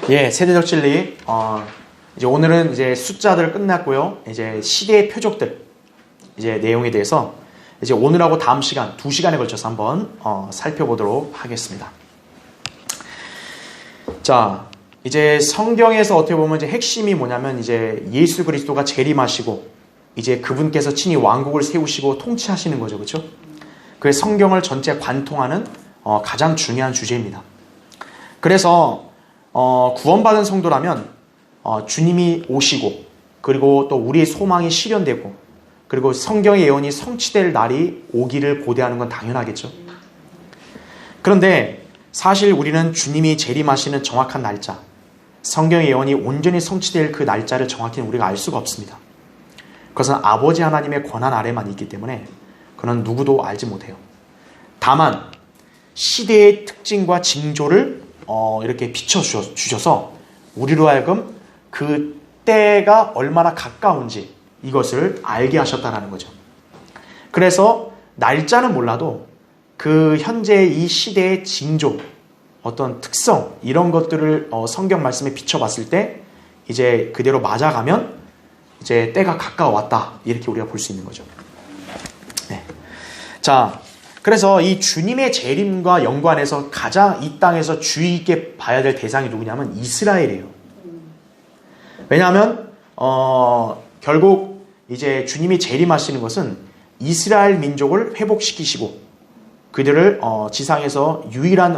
예, 세대적 진리. 이제 오늘은 이제 숫자들 끝났고요. 이제 시대의 표적들 이제 내용에 대해서 이제 오늘하고 다음 시간 2시간에 걸쳐서 한번 살펴보도록 하겠습니다. 자, 이제 성경에서 어떻게 보면 이제 핵심이 뭐냐면 이제 예수 그리스도가 재림하시고 이제 그분께서 친히 왕국을 세우시고 통치하시는 거죠, 그렇죠? 그 성경을 전체 관통하는 가장 중요한 주제입니다. 그래서 구원받은 성도라면 주님이 오시고 그리고 또 우리의 소망이 실현되고 그리고 성경의 예언이 성취될 날이 오기를 고대하는 건 당연하겠죠. 그런데 사실 우리는 주님이 재림하시는 정확한 날짜, 성경의 예언이 온전히 성취될 그 날짜를 정확히는 우리가 알 수가 없습니다. 그것은 아버지 하나님의 권한 아래만 있기 때문에 그는 누구도 알지 못해요. 다만 시대의 특징과 징조를 이렇게 비춰주셔서 우리로 하여금 그 때가 얼마나 가까운지 이것을 알게 하셨다는 거죠. 그래서 날짜는 몰라도 그 현재 이 시대의 징조, 어떤 특성 이런 것들을 성경 말씀에 비춰봤을 때 이제 그대로 맞아가면 이제 때가 가까워왔다 이렇게 우리가 볼 수 있는 거죠. 네. 자, 그래서 이 주님의 재림과 연관해서 가장 이 땅에서 주의 있게 봐야 될 대상이 누구냐면 이스라엘이에요. 왜냐하면 결국 이제 주님이 재림하시는 것은 이스라엘 민족을 회복시키시고 그들을 지상에서 유일한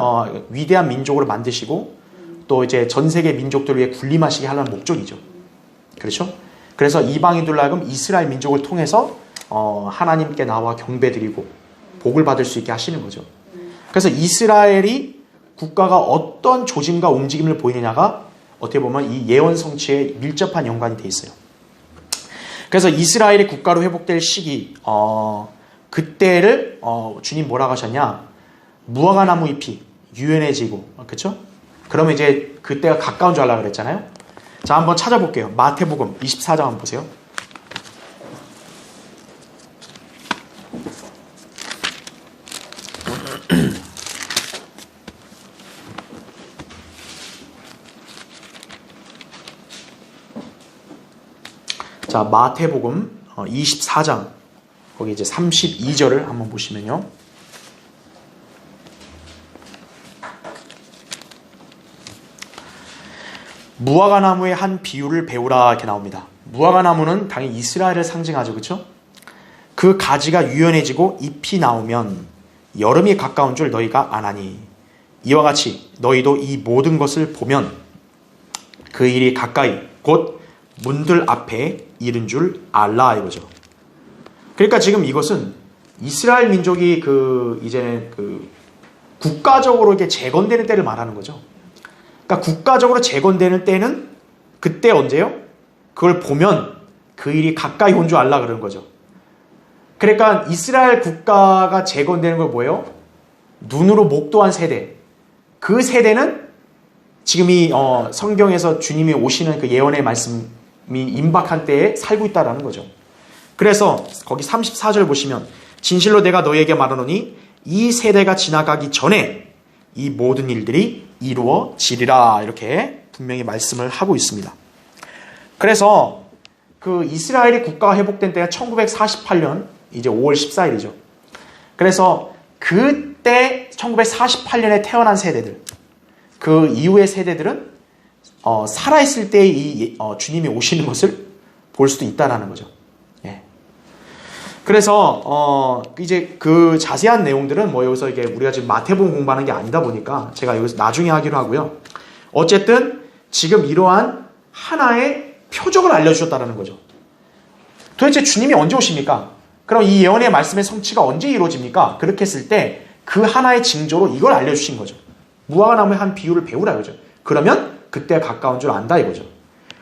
위대한 민족으로 만드시고 또 이제 전 세계 민족들을 위해 군림하시게 하려는 목적이죠. 그렇죠? 그래서 이방인들로 하여금 이스라엘 민족을 통해서 하나님께 나와 경배드리고 복을 받을 수 있게 하시는 거죠. 그래서 이스라엘이 국가가 어떤 조짐과 움직임을 보이느냐가 어떻게 보면 이 예언 성취에 밀접한 연관이 돼 있어요. 그래서 이스라엘이 국가로 회복될 시기, 그때를 주님 뭐라고 하셨냐? 무화과 나무 잎이 유연해지고, 그렇죠? 그러면 이제 그때가 가까운 줄 알라 그랬잖아요. 자, 한번 찾아볼게요. 마태복음 24장 한번 보세요. 자, 마태복음 24장 거기 이제 32절을 한번 보시면요. 무화과 나무의 한 비유를 배우라 이렇게 나옵니다. 무화과 나무는 당연히 이스라엘을 상징하죠. 그렇죠? 그 가지가 유연해지고 잎이 나오면 여름이 가까운 줄 너희가 아나니 이와 같이 너희도 이 모든 것을 보면 그 일이 가까이 곧 문들 앞에 이른 줄 알라 이거죠. 그러니까 지금 이것은 이스라엘 민족이 이제는 국가적으로 이렇게 재건되는 때를 말하는 거죠. 그러니까 국가적으로 재건되는 때는 그때 언제요? 그걸 보면 그 일이 가까이 온 줄 알라 그러는 거죠. 그러니까 이스라엘 국가가 재건되는 걸 뭐예요? 눈으로 목도한 세대. 그 세대는 지금 이 성경에서 주님이 오시는 그 예언의 말씀이 임박한 때에 살고 있다는 거죠. 그래서 거기 34절 보시면 진실로 내가 너희에게 말하노니 이 세대가 지나가기 전에 이 모든 일들이 이루어지리라 이렇게 분명히 말씀을 하고 있습니다. 그래서 그 이스라엘이 국가가 회복된 때가 1948년 이제 5월 14일이죠. 그래서 그때 1948년에 태어난 세대들, 그 이후의 세대들은 살아있을 때 이 주님이 오시는 것을 볼 수도 있다라는 거죠. 예. 그래서 이제 그 자세한 내용들은 뭐 여기서 이게 우리가 지금 마태복음 공부하는 게 아니다 보니까 제가 여기서 나중에 하기로 하고요. 어쨌든 지금 이러한 하나의 표적을 알려주셨다는 거죠. 도대체 주님이 언제 오십니까? 그럼 이 예언의 말씀의 성취가 언제 이루어집니까? 그렇게 했을 때 그 하나의 징조로 이걸 알려주신 거죠. 무화과 나무의 한 비유를 배우라 이거죠. 그러면 그때 가까운 줄 안다 이거죠.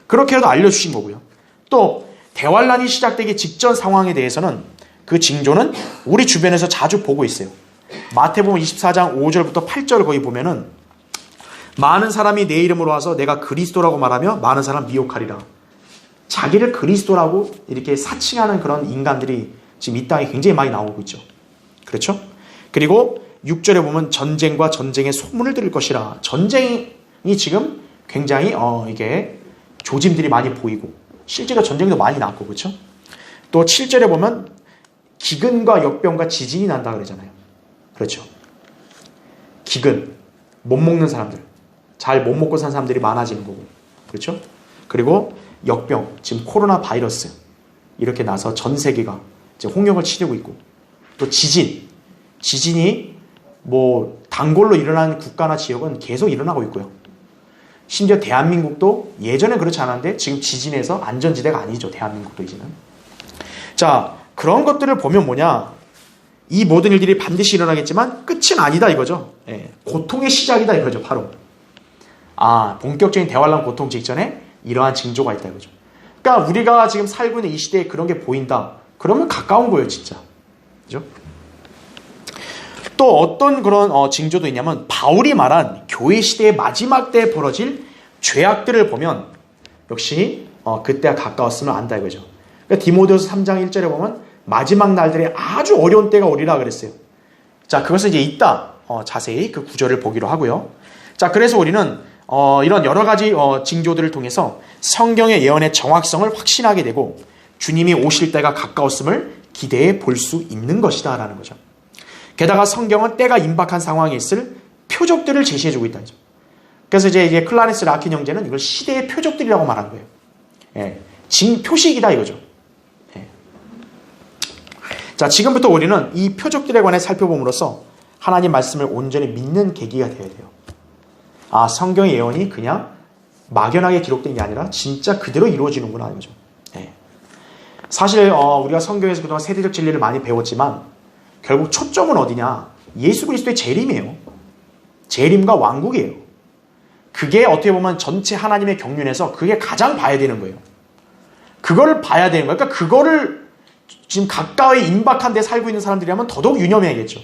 그렇게라도 알려주신 거고요. 또 대환란이 시작되기 직전 상황에 대해서는 그 징조는 우리 주변에서 자주 보고 있어요. 마태복음 24장 5절부터 8절을 거기 보면은 많은 사람이 내 이름으로 와서 내가 그리스도라고 말하며 많은 사람 미혹하리라. 자기를 그리스도라고 이렇게 사칭하는 그런 인간들이 지금 이 땅에 굉장히 많이 나오고 있죠. 그렇죠? 그리고 6절에 보면 전쟁과 전쟁의 소문을 들을 것이라. 전쟁이 지금 굉장히 이게 조짐들이 많이 보이고 실제로 전쟁도 많이 났고 그렇죠? 또 7절에 보면 기근과 역병과 지진이 난다 그러잖아요. 그렇죠? 기근, 못 먹는 사람들, 잘 못 먹고 산 사람들이 많아지는 거고 그렇죠? 그리고 역병, 지금 코로나 바이러스 이렇게 나서 전 세계가 이제 홍역을 치르고 있고 또 지진이 뭐 단골로 일어나는 국가나 지역은 계속 일어나고 있고요. 심지어 대한민국도 예전에 그렇지 않았는데 지금 지진에서 안전지대가 아니죠. 대한민국도 이제는. 자, 그런 것들을 보면 뭐냐? 이 모든 일들이 반드시 일어나겠지만 끝은 아니다 이거죠. 예, 고통의 시작이다 이거죠. 바로. 본격적인 대환란 고통 직전에 이러한 징조가 있다 이거죠. 그러니까 우리가 지금 살고 있는 이 시대에 그런 게 보인다. 그러면 가까운 거예요, 진짜. 그죠? 또 어떤 그런 징조도 있냐면 바울이 말한 교회 시대의 마지막 때에 벌어질 죄악들을 보면 역시 그때가 가까웠음을 안다 이거죠. 그러니까 디모데후서 3장 1절에 보면 마지막 날들에 아주 어려운 때가 오리라 그랬어요. 자, 그것을 이제 이따 자세히 그 구절을 보기로 하고요. 자, 그래서 우리는 이런 여러 가지 징조들을 통해서 성경의 예언의 정확성을 확신하게 되고 주님이 오실 때가 가까웠음을 기대해 볼 수 있는 것이다 라는 거죠. 게다가 성경은 때가 임박한 상황에 있을 표적들을 제시해주고 있다. 그래서 이제 클라렌스 라킨 형제는 이걸 시대의 표적들이라고 말한 거예요. 예, 표식이다 이거죠. 예. 자, 지금부터 우리는 이 표적들에 관해 살펴봄으로써 하나님 말씀을 온전히 믿는 계기가 되어야 돼요. 성경의 예언이 그냥 막연하게 기록된 게 아니라 진짜 그대로 이루어지는구나 이거죠. 예. 사실 우리가 성경에서 그동안 세대적 진리를 많이 배웠지만 결국 초점은 어디냐? 예수 그리스도의 재림이에요. 재림과 왕국이에요. 그게 어떻게 보면 전체 하나님의 경륜에서 그게 가장 봐야 되는 거예요. 그거를 봐야 되는 거예요. 그러니까 그거를 지금 가까이 임박한 데 살고 있는 사람들이라면 더더욱 유념해야겠죠.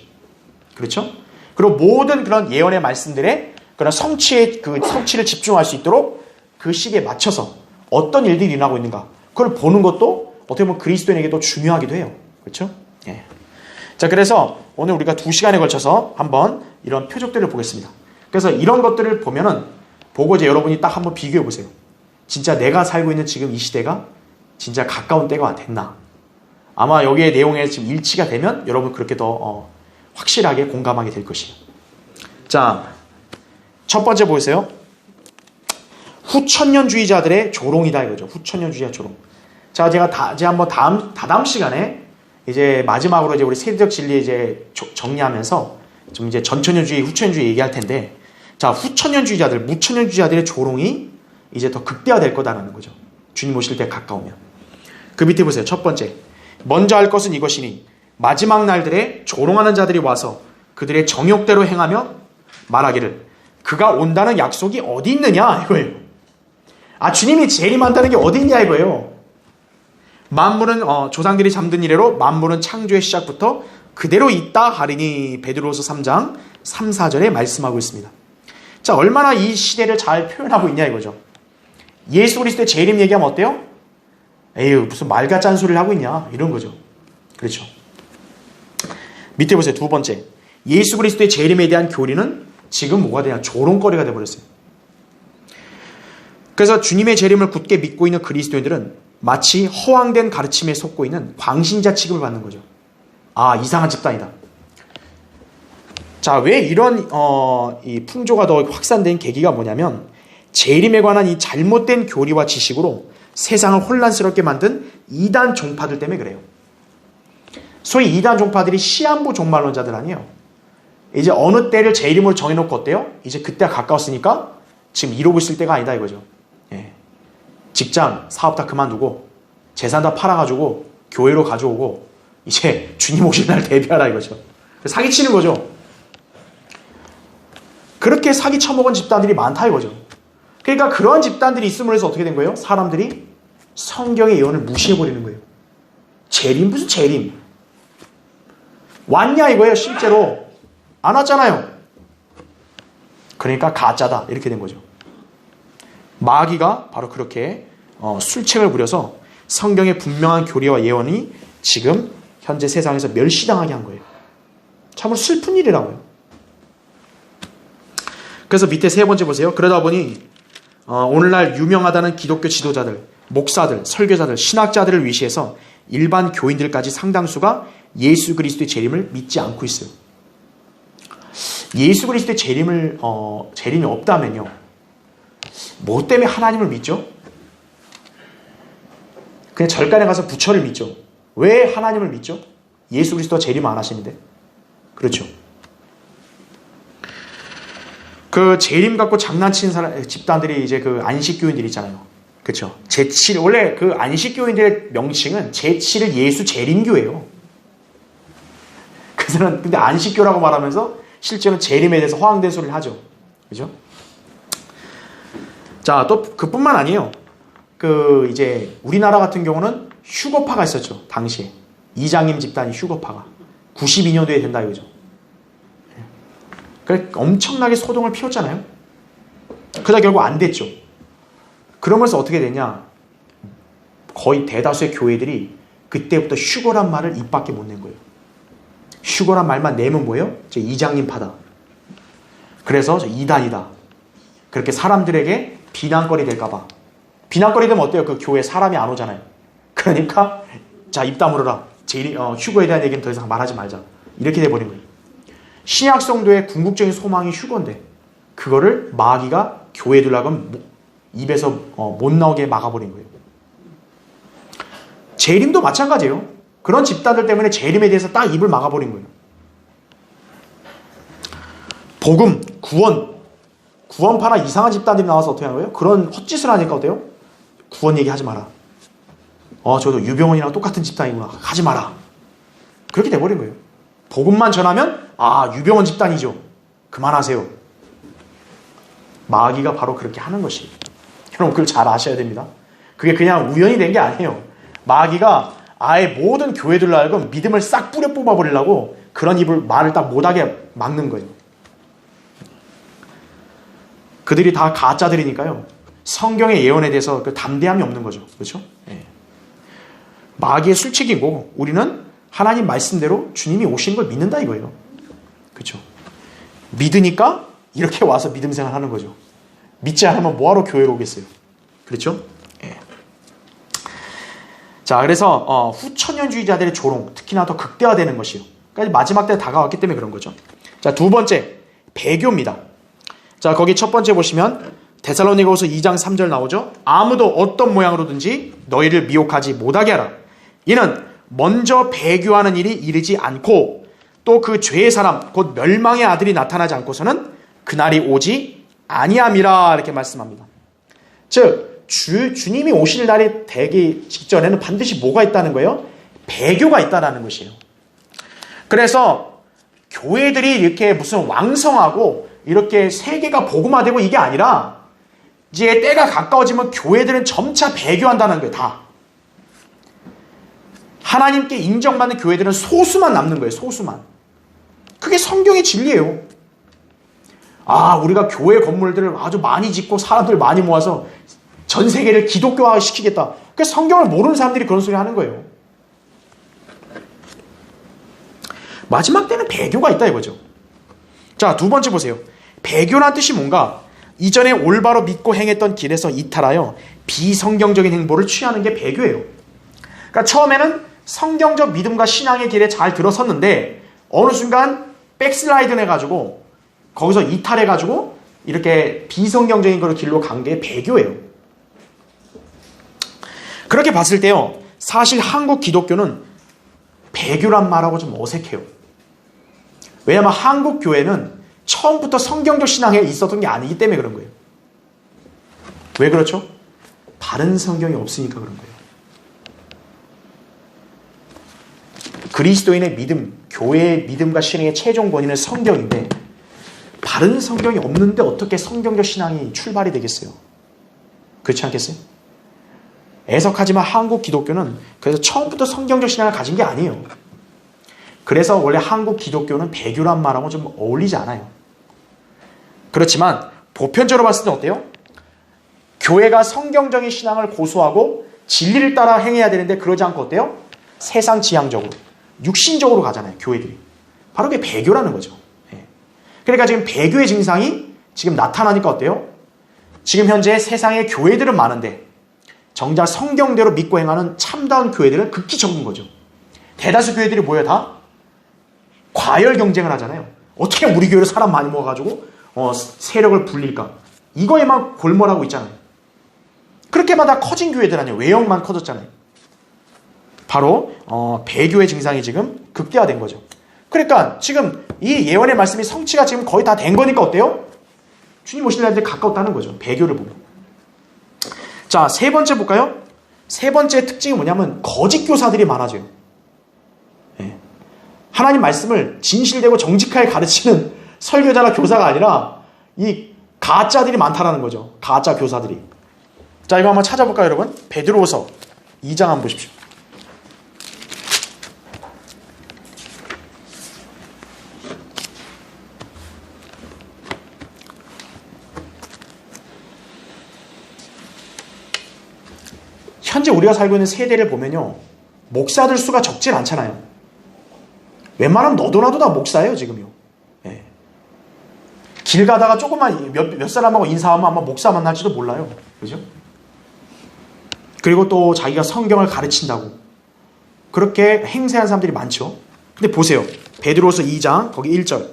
그렇죠? 그리고 모든 그런 예언의 말씀들에 그런 성취를 집중할 수 있도록 그 시기에 맞춰서 어떤 일들이 일어나고 있는가 그걸 보는 것도 어떻게 보면 그리스도인에게도 중요하기도 해요. 그렇죠? 예. 자, 그래서 오늘 우리가 2시간에 걸쳐서 한번 이런 표적들을 보겠습니다. 그래서 이런 것들을 보고 이제 여러분이 딱 한번 비교해 보세요. 진짜 내가 살고 있는 지금 이 시대가 진짜 가까운 때가 됐나? 아마 여기에 내용에 지금 일치가 되면 여러분 그렇게 더 확실하게 공감하게 될 것이에요. 자, 첫 번째 보세요. 후천년주의자들의 조롱이다 이거죠. 후천년주의자 조롱. 자, 제가 한번 다다음 시간에 이제 마지막으로 이제 우리 세대적 진리 이제 정리하면서 좀 이제 전천년주의, 후천년주의 얘기할 텐데, 자, 후천년주의자들, 무천년주의자들의 조롱이 이제 더 극대화될 거다라는 거죠. 주님 오실 때 가까우면. 그 밑에 보세요. 첫 번째. 먼저 할 것은 이것이니 마지막 날들에 조롱하는 자들이 와서 그들의 정욕대로 행하며 말하기를 그가 온다는 약속이 어디 있느냐 이거예요. 주님이 재림한다는 게 어디 있냐 이거예요. 만물은 조상들이 잠든 이래로 만물은 창조의 시작부터 그대로 있다 하리니 베드로후서 3장 3, 4절에 말씀하고 있습니다. 자, 얼마나 이 시대를 잘 표현하고 있냐 이거죠. 예수 그리스도의 재림 얘기하면 어때요? 에휴, 무슨 말 같지 않은 소리를 하고 있냐 이런 거죠. 그렇죠. 밑에 보세요. 두 번째. 예수 그리스도의 재림에 대한 교리는 지금 뭐가 되냐? 조롱거리가 돼버렸어요. 그래서 주님의 재림을 굳게 믿고 있는 그리스도인들은 마치 허황된 가르침에 속고 있는 광신자 취급을 받는 거죠. 이상한 집단이다. 자, 왜 이런 이 풍조가 더 확산된 계기가 뭐냐면 재림에 관한 이 잘못된 교리와 지식으로 세상을 혼란스럽게 만든 이단 종파들 때문에 그래요. 소위 이단 종파들이 시한부 종말론자들 아니에요. 이제 어느 때를 재림으로 정해놓고 어때요? 이제 그때가 가까웠으니까 지금 이러고 있을 때가 아니다 이거죠. 예. 직장, 사업 다 그만두고 재산 다 팔아가지고 교회로 가져오고 이제 주님 오실 날 대비하라 이거죠. 사기치는 거죠. 그렇게 사기 쳐먹은 집단들이 많다 이거죠. 그러니까 그러한 집단들이 있음으로 해서 어떻게 된 거예요? 사람들이 성경의 예언을 무시해버리는 거예요. 재림? 무슨 재림? 왔냐 이거예요. 실제로 안 왔잖아요. 그러니까 가짜다 이렇게 된 거죠. 마귀가 바로 그렇게 술책을 부려서 성경의 분명한 교리와 예언이 지금 현재 세상에서 멸시당하게 한 거예요. 참으로 슬픈 일이라고요. 그래서 밑에 세 번째 보세요. 그러다 보니 오늘날 유명하다는 기독교 지도자들, 목사들, 설교자들, 신학자들을 위시해서 일반 교인들까지 상당수가 예수 그리스도의 재림을 믿지 않고 있어요. 예수 그리스도의 재림이 없다면요, 뭐 때문에 하나님을 믿죠? 그냥 절간에 가서 부처를 믿죠. 왜 하나님을 믿죠? 예수 그리스도가 재림 안 하시는데. 그렇죠. 그 재림 갖고 장난치는 집단들이 이제 그 안식교인들 있잖아요. 그렇죠. 제7, 원래 그 안식교인들의 명칭은 제7일 예수 재림교예요. 그들은 근데 안식교라고 말하면서 실제로는 재림에 대해서 허황된 소리를 하죠. 그죠? 자, 또 그뿐만 아니에요. 그 이제 우리나라 같은 경우는 휴거파가 있었죠. 당시에. 이장님 집단이 휴거파가 92년도에 된다 이거죠. 그러니까 엄청나게 소동을 피웠잖아요. 그러다 결국 안 됐죠. 그러면서 어떻게 되냐? 거의 대다수의 교회들이 그때부터 휴거란 말을 입 밖에 못 낸 거예요. 휴거란 말만 내면 뭐예요? 저 이장님 파다. 그래서 저 이단이다. 그렇게 사람들에게 비난거리 될까봐. 비난거리 되면 어때요? 그 교회에 사람이 안 오잖아요. 그러니까 자, 입 다물어라. 휴거에 대한 얘기는 더 이상 말하지 말자. 이렇게 돼버린 거예요. 신약 성도의 궁극적인 소망이 휴거인데 그거를 마귀가 교회 들라고 입에서 못 나오게 막아버린 거예요. 재림도 마찬가지예요. 그런 집단들 때문에 재림에 대해서 딱 입을 막아버린 거예요. 복음, 구원파나 이상한 집단들이 나와서 어떻게 하는 거예요? 그런 헛짓을 하니까 어때요? 구원 얘기하지 마라. 저도 유병원이랑 똑같은 집단이구나. 하지 마라. 그렇게 돼버린 거예요. 복음만 전하면 유병원 집단이죠. 그만하세요. 마귀가 바로 그렇게 하는 것이에요. 여러분 그걸 잘 아셔야 됩니다. 그게 그냥 우연히 된 게 아니에요. 마귀가 아예 모든 교회들로 하여금 믿음을 싹 뿌려 뽑아버리려고 그런 말을 딱 못하게 막는 거예요. 그들이 다 가짜들이니까요. 성경의 예언에 대해서 그 담대함이 없는 거죠. 그렇죠? 예. 마귀의 술책이고 우리는 하나님 말씀대로 주님이 오신 걸 믿는다 이거예요. 그렇죠? 믿으니까 이렇게 와서 믿음 생활하는 거죠. 믿지 않으면 뭐하러 교회로 오겠어요. 그렇죠? 예. 자, 그래서 후천년주의자들의 조롱, 특히나 더 극대화되는 것이요. 그러니까 마지막 때가 다가왔기 때문에 그런 거죠. 자, 두 번째, 배교입니다. 자, 거기 첫 번째 보시면 데살로니가후서 2장 3절 나오죠. 아무도 어떤 모양으로든지 너희를 미혹하지 못하게 하라. 이는 먼저 배교하는 일이 이르지 않고 또 그 죄의 사람 곧 멸망의 아들이 나타나지 않고서는 그날이 오지 아니함이라 이렇게 말씀합니다. 즉 주님이 오실 날이 되기 직전에는 반드시 뭐가 있다는 거예요? 배교가 있다는 것이에요. 그래서 교회들이 이렇게 무슨 왕성하고 이렇게 세계가 복음화되고 이게 아니라 이제 때가 가까워지면 교회들은 점차 배교한다는 거예요. 다. 하나님께 인정받는 교회들은 소수만 남는 거예요. 소수만. 그게 성경의 진리예요. 우리가 교회 건물들을 아주 많이 짓고 사람들 많이 모아서 전 세계를 기독교화 시키겠다. 그 성경을 모르는 사람들이 그런 소리 하는 거예요. 마지막 때는 배교가 있다 이거죠. 자, 두 번째 보세요. 배교란 뜻이 뭔가? 이전에 올바로 믿고 행했던 길에서 이탈하여 비성경적인 행보를 취하는 게 배교예요. 그러니까 처음에는 성경적 믿음과 신앙의 길에 잘 들어섰는데 어느 순간 백슬라이드 해가지고 거기서 이탈해가지고 이렇게 비성경적인 그런 길로 간 게 배교예요. 그렇게 봤을 때요, 사실 한국 기독교는 배교란 말하고 좀 어색해요. 왜냐하면 한국 교회는 처음부터 성경적 신앙에 있었던 게 아니기 때문에 그런 거예요. 왜 그렇죠? 바른 성경이 없으니까 그런 거예요. 그리스도인의 믿음, 교회의 믿음과 신앙의 최종 권위는 성경인데 바른 성경이 없는데 어떻게 성경적 신앙이 출발이 되겠어요? 그렇지 않겠어요? 애석하지만 한국 기독교는 그래서 처음부터 성경적 신앙을 가진 게 아니에요. 그래서 원래 한국 기독교는 배교란 말하고 좀 어울리지 않아요. 그렇지만 보편적으로 봤을 때 어때요? 교회가 성경적인 신앙을 고수하고 진리를 따라 행해야 되는데 그러지 않고 어때요? 세상 지향적으로, 육신적으로 가잖아요. 교회들이. 바로 그게 배교라는 거죠. 그러니까 지금 배교의 증상이 지금 나타나니까 어때요? 지금 현재 세상에 교회들은 많은데 정작 성경대로 믿고 행하는 참다운 교회들은 극히 적은 거죠. 대다수 교회들이 뭐예요? 다 과열 경쟁을 하잖아요. 어떻게 우리 교회로 사람 많이 모아가지고 세력을 불릴까? 이거에만 골몰하고 있잖아요. 그렇게만 다 커진 교회들 아니에요. 외형만 커졌잖아요. 바로 배교의 증상이 지금 극대화된 거죠. 그러니까 지금 이 예언의 말씀이 성취가 지금 거의 다 된 거니까 어때요? 주님 오실 날에 가까웠다는 거죠. 배교를 보면. 자, 세 번째 볼까요? 세 번째 특징이 뭐냐면 거짓 교사들이 많아져요. 네. 하나님 말씀을 진실되고 정직하게 가르치는 설교자나 교사가 아니라 이 가짜들이 많다라는 거죠. 가짜 교사들이. 자, 이거 한번 찾아볼까요, 여러분? 베드로후서 2장 한번 보십시오. 현재 우리가 살고 있는 세대를 보면요, 목사들 수가 적질 않잖아요. 웬만하면 너도나도 다 목사예요, 지금요. 예. 길 가다가 조금만 몇 사람하고 인사하면 아마 목사 만날지도 몰라요. 그죠? 그리고 또 자기가 성경을 가르친다고 그렇게 행세한 사람들이 많죠. 근데 보세요. 베드로서 2장 거기 1절.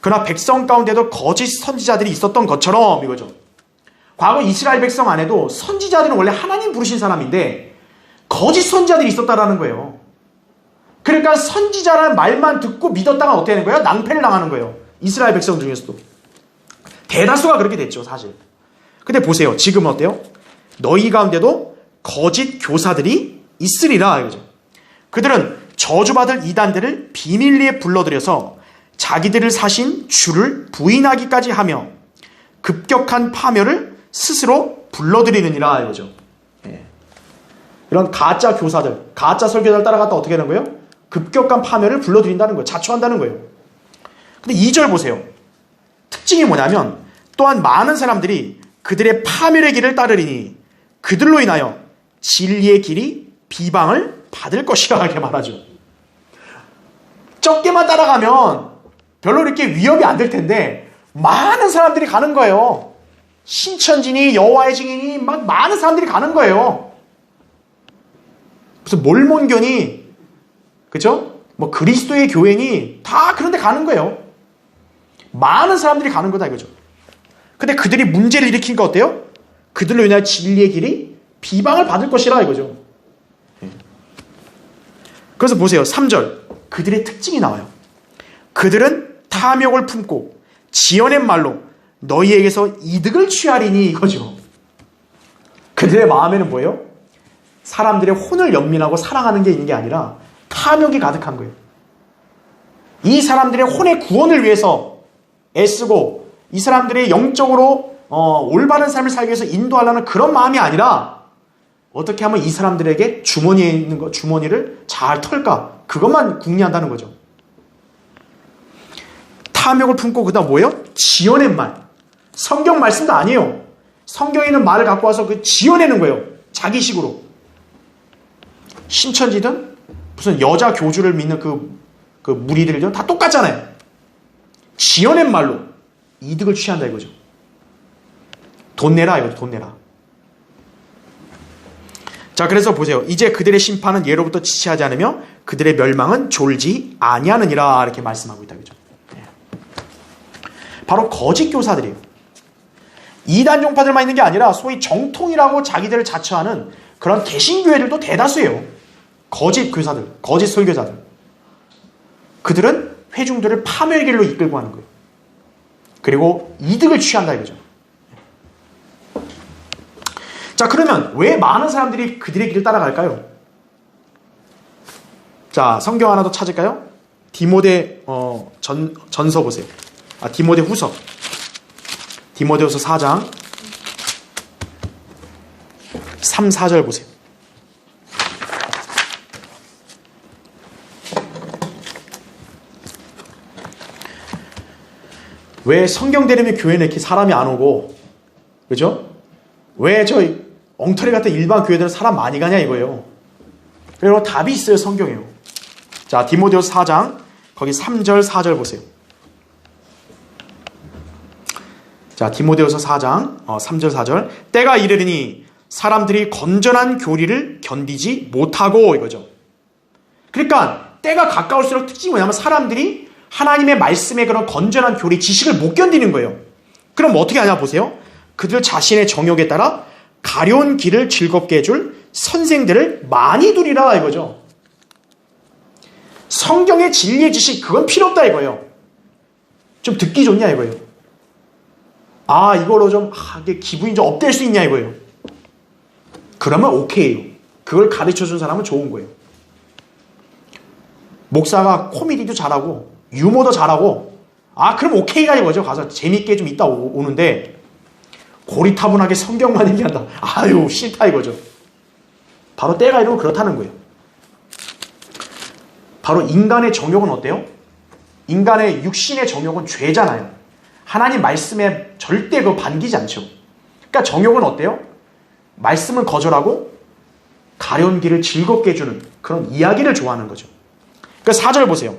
그러나 백성 가운데도 거짓 선지자들이 있었던 것처럼 이거죠. 과거 이스라엘 백성 안에도 선지자들은 원래 하나님 부르신 사람인데 거짓 선지자들이 있었다라는 거예요. 그러니까 선지자라는 말만 듣고 믿었다가 어떻게 되는 거예요? 낭패를 당하는 거예요. 이스라엘 백성 중에서도. 대다수가 그렇게 됐죠, 사실. 근데 보세요. 지금은 어때요? 너희 가운데도 거짓 교사들이 있으리라 이거죠. 그들은 저주받을 이단들을 비밀리에 불러들여서 자기들을 사신 주를 부인하기까지 하며 급격한 파멸을 스스로 불러들이느니라 이거죠. 예. 이런 가짜 교사들, 가짜 설교자를 따라갔다 어떻게 하는 거예요? 급격한 파멸을 불러들인다는 거예요. 자초한다는 거예요. 근데 2절 보세요. 특징이 뭐냐면 또한 많은 사람들이 그들의 파멸의 길을 따르리니 그들로 인하여 진리의 길이 비방을 받을 것이라 이렇게 말하죠. 적게만 따라가면 별로 이렇게 위협이 안 될 텐데 많은 사람들이 가는 거예요. 신천지니 여호와의 증인이 막 많은 사람들이 가는 거예요. 무슨 몰몬교니, 그죠? 뭐 그리스도의 교회니 다 그런 데 가는 거예요. 많은 사람들이 가는 거다 이거죠. 근데 그들이 문제를 일으키니까 어때요? 그들로 인하여 진리의 길이 비방을 받을 것이라 이거죠. 그래서 보세요. 3절. 그들의 특징이 나와요. 그들은 탐욕을 품고 지어낸 말로 너희에게서 이득을 취하리니 이거죠. 그들의 마음에는 뭐예요? 사람들의 혼을 연민하고 사랑하는 게 있는 게 아니라 탐욕이 가득한 거예요. 이 사람들의 혼의 구원을 위해서 애쓰고 이 사람들의 영적으로 올바른 삶을 살기 위해서 인도하려는 그런 마음이 아니라 어떻게 하면 이 사람들에게 주머니에 있는 거, 주머니를 잘 털까? 그것만 궁리한다는 거죠. 탐욕을 품고 그다음 뭐예요? 지어낸 말. 성경 말씀도 아니에요. 성경에 있는 말을 갖고 와서 그 지어내는 거예요. 자기식으로. 신천지든 무슨 여자 교주를 믿는 그 무리들이든 다 똑같잖아요. 지어낸 말로 이득을 취한다 이거죠. 돈 내라 이거죠. 돈 내라. 자, 그래서 보세요. 이제 그들의 심판은 예로부터 지체하지 않으며 그들의 멸망은 졸지 아니하느니라 이렇게 말씀하고 있다 그죠. 네. 바로 거짓 교사들이에요. 이단 종파들만 있는 게 아니라 소위 정통이라고 자기들을 자처하는 그런 개신교회들도 대다수예요. 거짓 교사들, 거짓 설교자들. 그들은 회중들을 파멸길로 이끌고 가는 거예요. 그리고 이득을 취한다 이거죠. 자, 그러면 왜 많은 사람들이 그들의 길을 따라갈까요? 자, 성경 하나 더 찾을까요? 디모데 전서 보세요. 디모데 후서. 디모데후서 4장 3, 4절 보세요. 왜 성경 대리면 교회는 이렇게 사람이 안 오고, 그죠? 왜 저희 엉터리 같은 일반 교회들은 사람 많이 가냐 이거예요. 그리고 답이 있어요. 성경에요. 자, 디모데후서 4장 거기 3절 4절 보세요. 자, 디모데후서 4장 3절 4절. 때가 이르리니 사람들이 건전한 교리를 견디지 못하고 이거죠. 그러니까 때가 가까울수록 특징이 뭐냐면 사람들이 하나님의 말씀의 그런 건전한 교리 지식을 못 견디는 거예요. 그럼 어떻게 하냐 보세요. 그들 자신의 정욕에 따라 가려운 길을 즐겁게 해줄 선생들을 많이 두리라 이거죠. 성경의 진리의 지식 그건 필요 없다 이거예요. 좀 듣기 좋냐 이거예요. 아 이거로 좀 기분이 좀 업될 수 있냐 이거예요. 그러면 오케이요. 그걸 가르쳐준 사람은 좋은 거예요. 목사가 코미디도 잘하고 유머도 잘하고 그럼 오케이가 이거죠. 가서 재밌게 좀 있다 오는데 고리타분하게 성경만 얘기한다. 아유 싫다 이거죠. 바로 때가 이러고 그렇다는 거예요. 바로 인간의 정욕은 어때요? 인간의 육신의 정욕은 죄잖아요. 하나님 말씀에 절대 그거 반기지 않죠. 그러니까 정욕은 어때요? 말씀을 거절하고 가려운 길을 즐겁게 해주는 그런 이야기를 좋아하는 거죠. 그러니까 4절 보세요.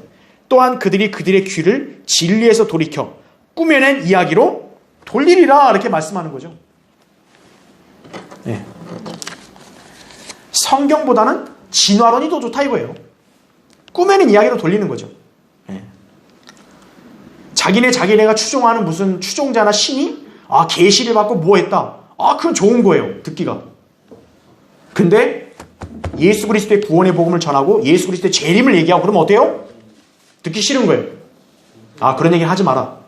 또한 그들이 그들의 귀를 진리에서 돌이켜 꾸며낸 이야기로 돌리리라 이렇게 말씀하는 거죠. 네. 성경보다는 진화론이 더 좋다 이거예요. 꾸며낸 이야기로 돌리는 거죠. 네. 자기네가 추종하는 무슨 추종자나 신이 계시를 받고 뭐 했다. 그건 좋은 거예요. 듣기가. 근데 예수 그리스도의 구원의 복음을 전하고 예수 그리스도의 재림을 얘기하고 그러면 어때요? 듣기 싫은 거예요. 그런 얘기 하지 마라.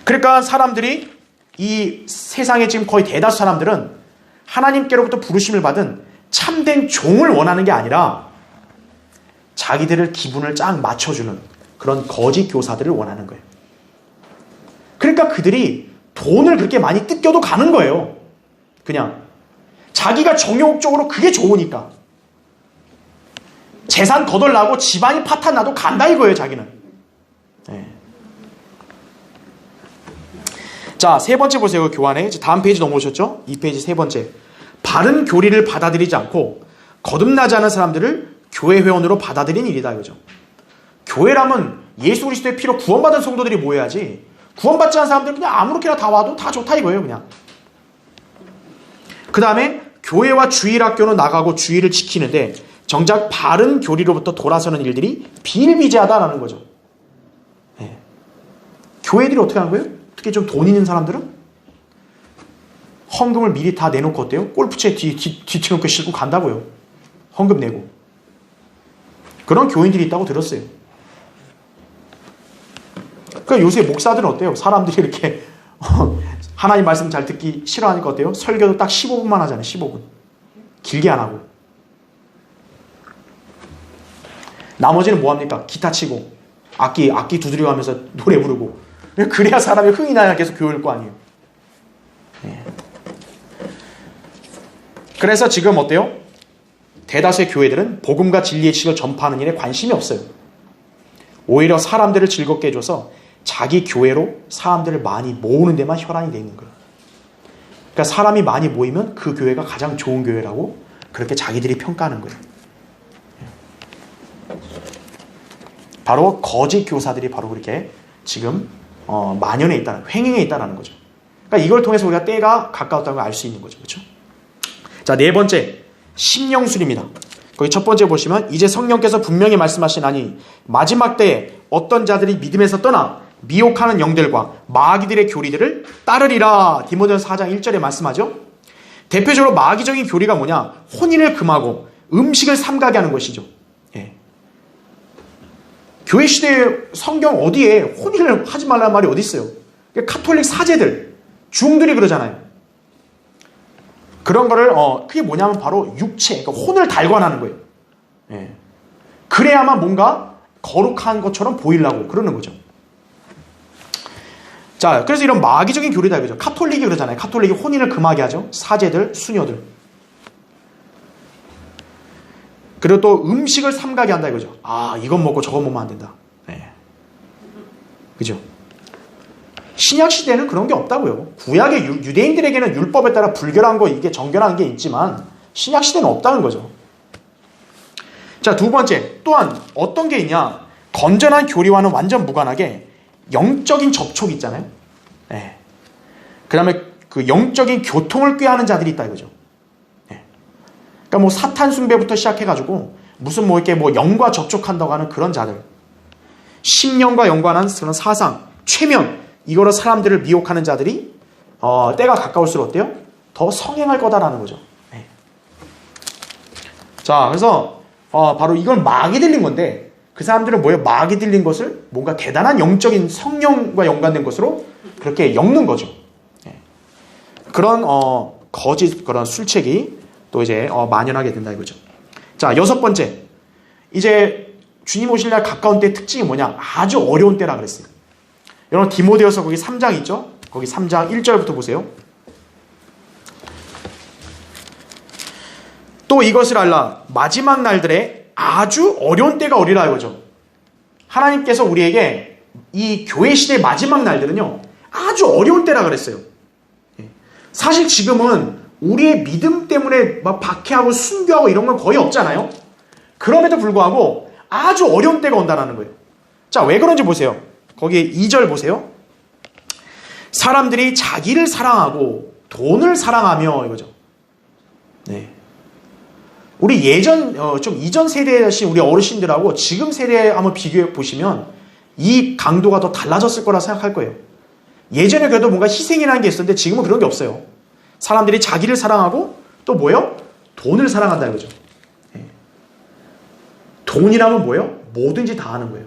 그러니까 사람들이 이 세상에 지금 거의 대다수 사람들은 하나님께로부터 부르심을 받은 참된 종을 원하는 게 아니라 자기들을 기분을 쫙 맞춰주는 그런 거짓 교사들을 원하는 거예요. 그러니까 그들이 돈을 그렇게 많이 뜯겨도 가는 거예요. 그냥 자기가 정욕적으로 그게 좋으니까 재산 거덜나고 집안이 파탄나도 간다 이거예요. 자기는. 네. 자, 세 번째 보세요. 교환에 다음 페이지 넘어오셨죠? 이 페이지 세 번째. 바른 교리를 받아들이지 않고 거듭나지 않은 사람들을 교회 회원으로 받아들인 일이다 이거죠. 교회라면 예수 그리스도의 피로 구원받은 성도들이 모여야지 구원받지 않은 사람들은 그냥 아무렇게나 다 와도 다 좋다 이거예요. 그냥. 그 다음에 교회와 주일학교는 나가고 주일을 지키는데 정작 바른 교리로부터 돌아서는 일들이 비일비재하다라는 거죠. 네. 교회들이 어떻게 하는 거예요? 특히 좀 돈 있는 사람들은 헌금을 미리 다 내놓고 어때요? 골프채 뒤트렁크에 싣고 간다고요. 헌금 내고. 그런 교인들이 있다고 들었어요. 그러니까 요새 목사들은 어때요? 사람들이 이렇게 하나님 말씀 잘 듣기 싫어하니까 어때요? 설교도 딱 15분만 하잖아요. 15분. 길게 안 하고. 나머지는 뭐합니까? 기타 치고 악기 두드려 가면서 노래 부르고. 그래야 사람이 흥이 나야 계속 교회일 거 아니에요. 네. 그래서 지금 어때요? 대다수의 교회들은 복음과 진리의 지식을 전파하는 일에 관심이 없어요. 오히려 사람들을 즐겁게 해줘서 자기 교회로 사람들을 많이 모으는 데만 혈안이 돼 있는 거예요. 그러니까 사람이 많이 모이면 그 교회가 가장 좋은 교회라고 그렇게 자기들이 평가하는 거예요. 바로 거짓 교사들이 바로 그렇게 지금 만연해 있다, 횡행해 있다는 거죠. 그러니까 이걸 통해서 우리가 때가 가까웠다는 걸 알 수 있는 거죠. 그렇죠? 자, 네 번째, 심령술입니다. 거기 첫 번째 보시면 이제 성령께서 분명히 말씀하시나니 마지막 때에 어떤 자들이 믿음에서 떠나 미혹하는 영들과 마귀들의 교리들을 따르리라. 디모데후서 4장 1절에 말씀하죠. 대표적으로 마귀적인 교리가 뭐냐? 혼인을 금하고 음식을 삼가게 하는 것이죠. 예. 교회 시대에 성경 어디에 혼인을 하지 말라는 말이 어디 있어요? 카톨릭 사제들, 중들이 그러잖아요. 그런 거를 그게 뭐냐면 바로 육체, 그러니까 혼을 달관하는 거예요. 예. 그래야만 뭔가 거룩한 것처럼 보이려고 그러는 거죠. 자, 그래서 이런 마귀적인 교리다 이거죠. 카톨릭이 그러잖아요. 카톨릭이 혼인을 금하게 하죠. 사제들, 수녀들. 그리고 또 음식을 삼가게 한다 이거죠. 이건 먹고 저건 먹으면 안 된다. 예. 그죠? 신약 시대는 그런 게 없다고요. 구약의 유대인들에게는 율법에 따라 불결한 거, 이게 정결한 게 있지만 신약 시대는 없다는 거죠. 자, 두 번째, 또한 어떤 게 있냐? 건전한 교리와는 완전 무관하게 영적인 접촉이 있잖아요. 네. 그 다음에 그 영적인 교통을 꾀하는 자들이 있다 이거죠. 예. 그러니까 뭐 사탄 숭배부터 시작해가지고 무슨 뭐 이렇게 뭐 영과 접촉한다고 하는 그런 자들, 심령과 연관한 그런 사상, 최면, 이거로 사람들을 미혹하는 자들이 때가 가까울수록 어때요? 더 성행할 거다라는 거죠. 예. 자, 그래서 바로 이걸 막이 들린 건데, 그 사람들은 뭐예요? 막이 들린 것을 뭔가 대단한 영적인 성령과 연관된 것으로 그렇게 엮는 거죠. 예. 그런 거짓 그런 술책이 또 이제 만연하게 된다 이거죠. 자, 6번째, 이제 주님 오실 날 가까운 때의 특징이 뭐냐? 아주 어려운 때라 그랬어요. 여러분 디모데후서 거기 3장 있죠? 거기 3장 1절부터 보세요. 또 이것을 알라, 마지막 날들에 아주 어려운 때가 오리라 이거죠. 하나님께서 우리에게 이 교회 시대의 마지막 날들은요, 아주 어려운 때라 그랬어요. 사실 지금은 우리의 믿음 때문에 막 박해하고 순교하고 이런 건 거의 없잖아요. 그럼에도 불구하고 아주 어려운 때가 온다는 거예요. 자, 왜 그런지 보세요. 거기 2절 보세요. 사람들이 자기를 사랑하고 돈을 사랑하며 이거죠. 네. 우리 예전 좀 이전 세대신 우리 어르신들하고 지금 세대 한번 비교해 보시면 이 강도가 더 달라졌을 거라 생각할 거예요. 예전에 그래도 뭔가 희생이라는 게 있었는데 지금은 그런 게 없어요. 사람들이 자기를 사랑하고 또 뭐예요? 돈을 사랑한다 이거죠. 네. 돈이라면 뭐예요? 뭐든지 다 하는 거예요.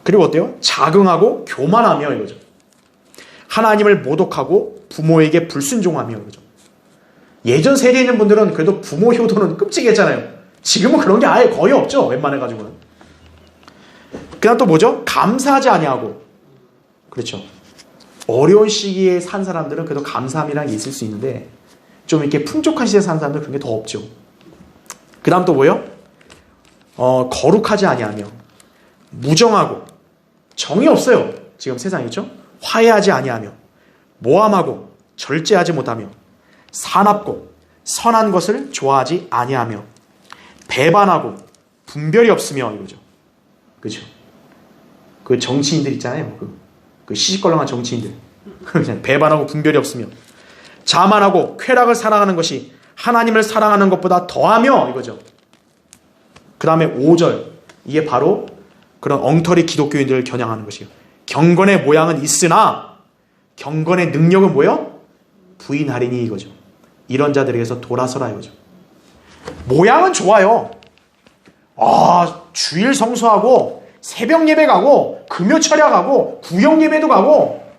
그리고 어때요? 자긍하고 교만하며 이거죠. 하나님을 모독하고 부모에게 불순종하며 이거죠. 예전 세대에 있는 분들은 그래도 부모 효도는 끔찍했잖아요. 지금은 그런 게 아예 거의 없죠. 웬만해가지고는. 그 다음 또 뭐죠? 감사하지 아니하고. 그렇죠. 어려운 시기에 산 사람들은 그래도 감사함이란 게 있을 수 있는데 좀 이렇게 풍족한 시대에 산 사람들은 그런 게 더 없죠. 그 다음 또 뭐예요? 거룩하지 아니하며 무정하고, 정이 없어요. 지금 세상이죠. 화해하지 아니하며 모함하고 절제하지 못하며 사납고 선한 것을 좋아하지 아니하며 배반하고 분별이 없으며 이거죠. 그렇죠. 그 정치인들 있잖아요. 그 시시껄렁한 정치인들. 배반하고 분별이 없으며 자만하고 쾌락을 사랑하는 것이 하나님을 사랑하는 것보다 더하며 이거죠. 그 다음에 5절, 이게 바로 그런 엉터리 기독교인들을 겨냥하는 것이에요. 경건의 모양은 있으나 경건의 능력은 뭐예요? 부인하리니 이거죠. 이런 자들에게서 돌아서라 이거죠. 모양은 좋아요. 주일 성수하고 새벽 예배 가고 금요 철야 가고 구역 예배도 가고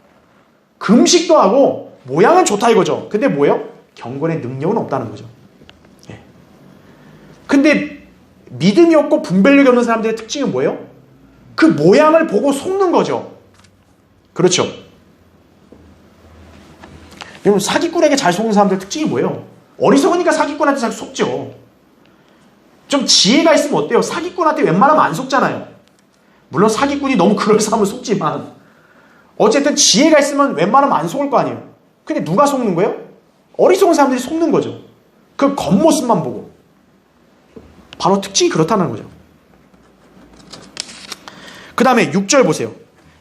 금식도 하고 모양은 좋다 이거죠. 근데 뭐예요? 경건의 능력은 없다는 거죠. 예. 근데 믿음이 없고 분별력이 없는 사람들의 특징은 뭐예요? 그 모양을 보고 속는 거죠. 그렇죠. 여러분 사기꾼에게 잘 속는 사람들의 특징이 뭐예요? 어리석으니까 사기꾼한테 잘 속죠. 좀 지혜가 있으면 어때요? 사기꾼한테 웬만하면 안 속잖아요. 물론 사기꾼이 너무 그럴싸하면 속지만 어쨌든 지혜가 있으면 웬만하면 안 속을 거 아니에요. 근데 누가 속는 거예요? 어리석은 사람들이 속는 거죠. 그 겉모습만 보고. 바로 특징이 그렇다는 거죠. 그 다음에 6절 보세요.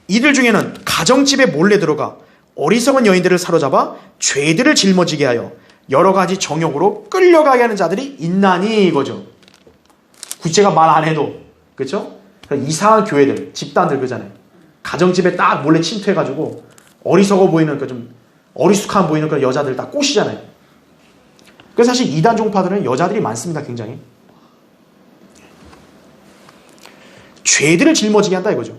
이들 중에는 가정집에 몰래 들어가 어리석은 여인들을 사로잡아 죄들을 짊어지게 하여 여러 가지 정욕으로 끌려가게 하는 자들이 있나니 이거죠. 구체가 말 안 해도. 그렇죠? 이상한 교회들, 집단들 그러잖아요. 가정집에 딱 몰래 침투해가지고 어리석어 보이는 좀 어리숙한 보이는 그런 여자들 딱 꼬시잖아요. 그래서 사실 이단 종파들은 여자들이 많습니다. 굉장히. 죄들을 짊어지게 한다 이거죠.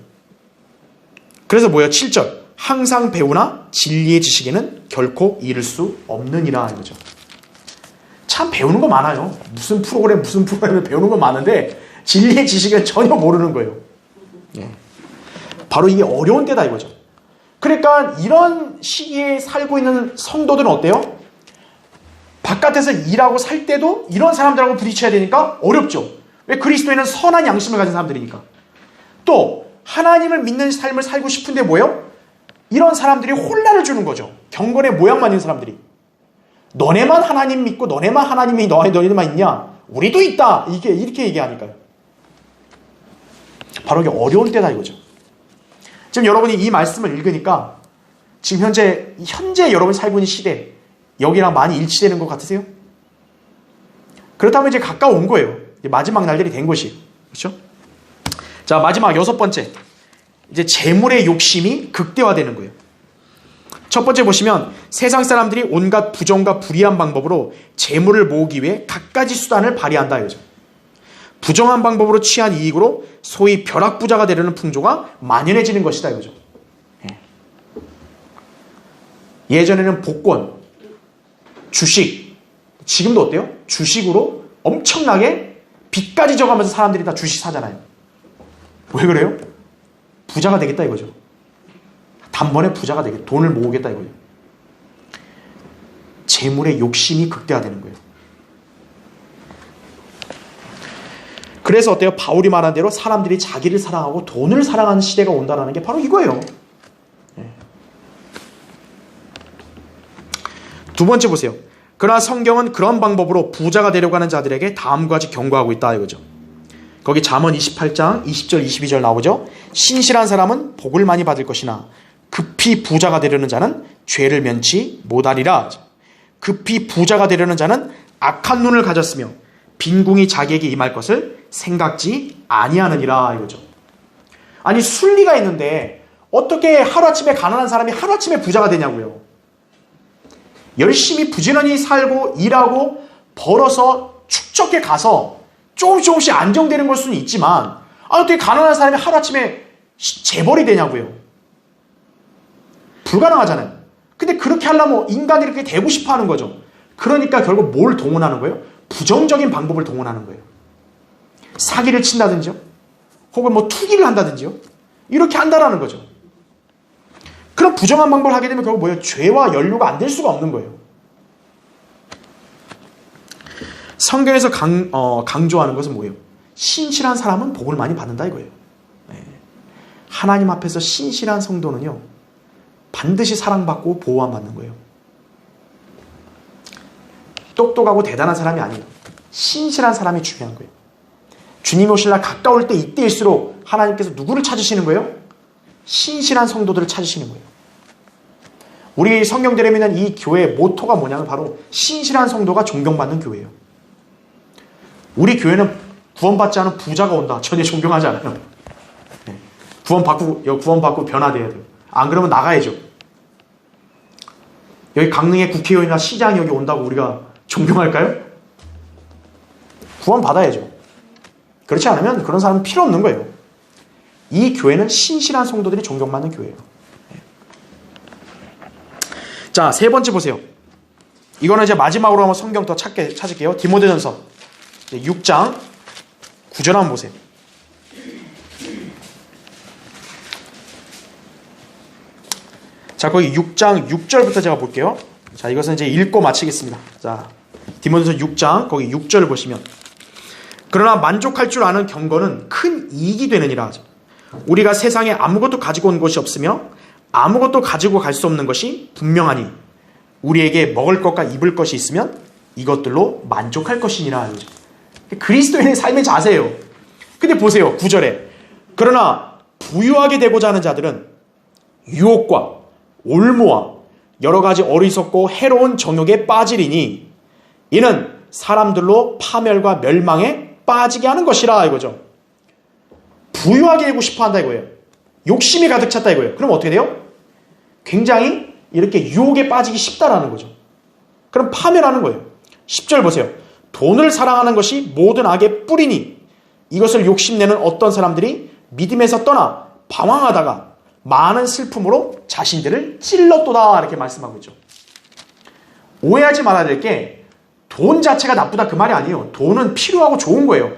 그래서 뭐예요? 7절. 항상 배우나 진리의 지식에는 결코 이를 수 없느니라 이거죠. 참 배우는 거 많아요. 무슨 프로그램을 배우는 거 많은데 진리의 지식은 전혀 모르는 거예요. 예. 바로 이게 어려운 때다 이거죠. 그러니까 이런 시기에 살고 있는 성도들은 어때요? 바깥에서 일하고 살 때도 이런 사람들하고 부딪혀야 되니까 어렵죠. 왜? 그리스도에는 선한 양심을 가진 사람들이니까. 또 하나님을 믿는 삶을 살고 싶은데 뭐예요? 이런 사람들이 혼란을 주는 거죠. 경건의 모양만 있는 사람들이. 너네만 하나님 믿고 너네만 하나님이 너네만 있냐? 우리도 있다. 이렇게 얘기하니까요. 바로 이게 어려운 때다 이거죠. 지금 여러분이 이 말씀을 읽으니까 지금 현재 여러분이 살고 있는 시대, 여기랑 많이 일치되는 것 같으세요? 그렇다면 이제 가까운 거예요. 이제 마지막 날들이 된 것이에요. 그렇죠? 자, 마지막 6번째. 이제 재물의 욕심이 극대화되는 거예요. 첫 번째 보시면 세상 사람들이 온갖 부정과 불의한 방법으로 재물을 모으기 위해 갖가지 수단을 발휘한다 이거죠. 부정한 방법으로 취한 이익으로 소위 벼락부자가 되려는 풍조가 만연해지는 것이다 이거죠. 예전에는 복권, 주식, 지금도 어때요? 주식으로 엄청나게 빚까지 져가면서 사람들이 다 주식 사잖아요. 왜 그래요? 부자가 되겠다 이거죠. 단번에 부자가 되겠다. 돈을 모으겠다 이거죠. 재물의 욕심이 극대화되는 거예요. 그래서 어때요? 바울이 말한 대로 사람들이 자기를 사랑하고 돈을 사랑하는 시대가 온다는 게 바로 이거예요. 두 번째 보세요. 그러나 성경은 그런 방법으로 부자가 되려고 하는 자들에게 다음과 같이 경고하고 있다 이거죠. 거기 잠언 28장 20절 22절 나오죠. 신실한 사람은 복을 많이 받을 것이나 급히 부자가 되려는 자는 죄를 면치 못하리라. 급히 부자가 되려는 자는 악한 눈을 가졌으며 빈궁이 자기에게 임할 것을 생각지 아니하느니라 이거죠. 아니 순리가 있는데 어떻게 하루아침에 가난한 사람이 하루아침에 부자가 되냐고요. 열심히 부지런히 살고 일하고 벌어서 축적해 가서 조금씩 안정되는 걸 수는 있지만 어떻게 가난한 사람이 하루아침에 재벌이 되냐고요. 불가능하잖아요. 근데 그렇게 하려면 인간이 이렇게 되고 싶어 하는 거죠. 그러니까 결국 뭘 동원하는 거예요? 부정적인 방법을 동원하는 거예요. 사기를 친다든지요. 혹은 뭐 투기를 한다든지요. 이렇게 한다라는 거죠. 그런 부정한 방법을 하게 되면 결국 뭐예요? 죄와 연루가 안 될 수가 없는 거예요. 성경에서 강조하는 것은 뭐예요? 신실한 사람은 복을 많이 받는다 이거예요. 하나님 앞에서 신실한 성도는요. 반드시 사랑받고 보호함 받는 거예요. 똑똑하고 대단한 사람이 아니에요. 신실한 사람이 중요한 거예요. 주님 오실 날 가까울 때 이때일수록 하나님께서 누구를 찾으시는 거예요? 신실한 성도들을 찾으시는 거예요. 우리 성경대로 믿는 이 교회의 모토가 뭐냐면 바로 신실한 성도가 존경받는 교회예요. 우리 교회는 구원받지 않은 부자가 온다. 전혀 존경하지 않아요. 구원받고 변화돼야 돼요. 안 그러면 나가야죠. 여기 강릉의 국회의원이나 시장이 여기 온다고 우리가 존경할까요? 구원받아야죠. 그렇지 않으면 그런 사람은 필요 없는 거예요. 이 교회는 신실한 성도들이 존경받는 교회예요. 자, 세 번째 보세요. 이거는 이제 마지막으로 한번 성경 더 찾을게요. 디모데전서 6장 9절 한번 보세요. 자, 거기 6장 6절부터 제가 볼게요. 자, 이것은 이제 읽고 마치겠습니다. 자, 디모데전서 6장 거기 6절을 보시면 그러나 만족할 줄 아는 경건은 큰 이익이 되느니라 하죠. 우리가 세상에 아무것도 가지고 온 것이 없으며 아무것도 가지고 갈 수 없는 것이 분명하니 우리에게 먹을 것과 입을 것이 있으면 이것들로 만족할 것이니라 하죠. 그리스도인의 삶의 자세예요. 근데 보세요. 9절에 그러나 부유하게 되고자 하는 자들은 유혹과 올무와 여러 가지 어리석고 해로운 정욕에 빠지리니 이는 사람들로 파멸과 멸망에 빠지게 하는 것이라 이거죠. 부유하게 되고 싶어 한다 이거예요. 욕심이 가득 찼다 이거예요. 그럼 어떻게 돼요? 굉장히 이렇게 유혹에 빠지기 쉽다라는 거죠. 그럼 파멸하는 거예요. 10절 보세요. 돈을 사랑하는 것이 모든 악의 뿌리니 이것을 욕심내는 어떤 사람들이 믿음에서 떠나 방황하다가 많은 슬픔으로 자신들을 찔렀도다 이렇게 말씀하고 있죠. 오해하지 말아야 될 게 돈 자체가 나쁘다 그 말이 아니에요. 돈은 필요하고 좋은 거예요.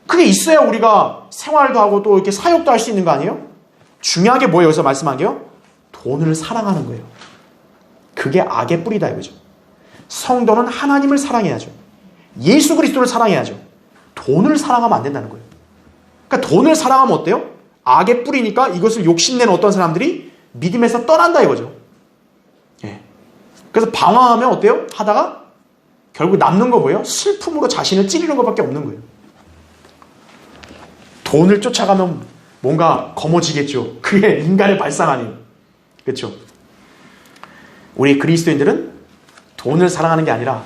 그게 있어야 우리가 생활도 하고 또 이렇게 사역도 할 수 있는 거 아니에요? 중요한 게 뭐예요? 여기서 말씀한 게요? 돈을 사랑하는 거예요. 그게 악의 뿌리다 이거죠. 성도는 하나님을 사랑해야죠. 예수 그리스도를 사랑해야죠. 돈을 사랑하면 안 된다는 거예요. 그러니까 돈을 사랑하면 어때요? 악의 뿌리니까 이것을 욕심내는 어떤 사람들이 믿음에서 떠난다 이거죠. 예. 그래서 방황하면 어때요? 하다가 결국 남는 거 뭐예요? 슬픔으로 자신을 찌르는 것밖에 없는 거예요. 돈을 쫓아가면 뭔가 거머쥐겠죠. 그게 인간의 발상 아니에요. 그렇죠? 우리 그리스도인들은 돈을 사랑하는 게 아니라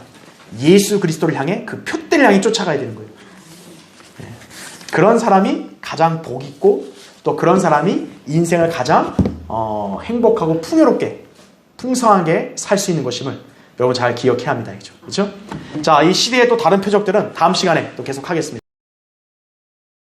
예수 그리스도를 향해 그 표대를 향해 쫓아가야 되는 거예요. 그런 사람이 가장 복 있고 또 그런 사람이 인생을 가장 행복하고 풍요롭게 풍성하게 살 수 있는 것임을 여러분 잘 기억해야 합니다. 그렇죠? 자, 이 시대의 또 다른 표적들은 다음 시간에 또 계속 하겠습니다.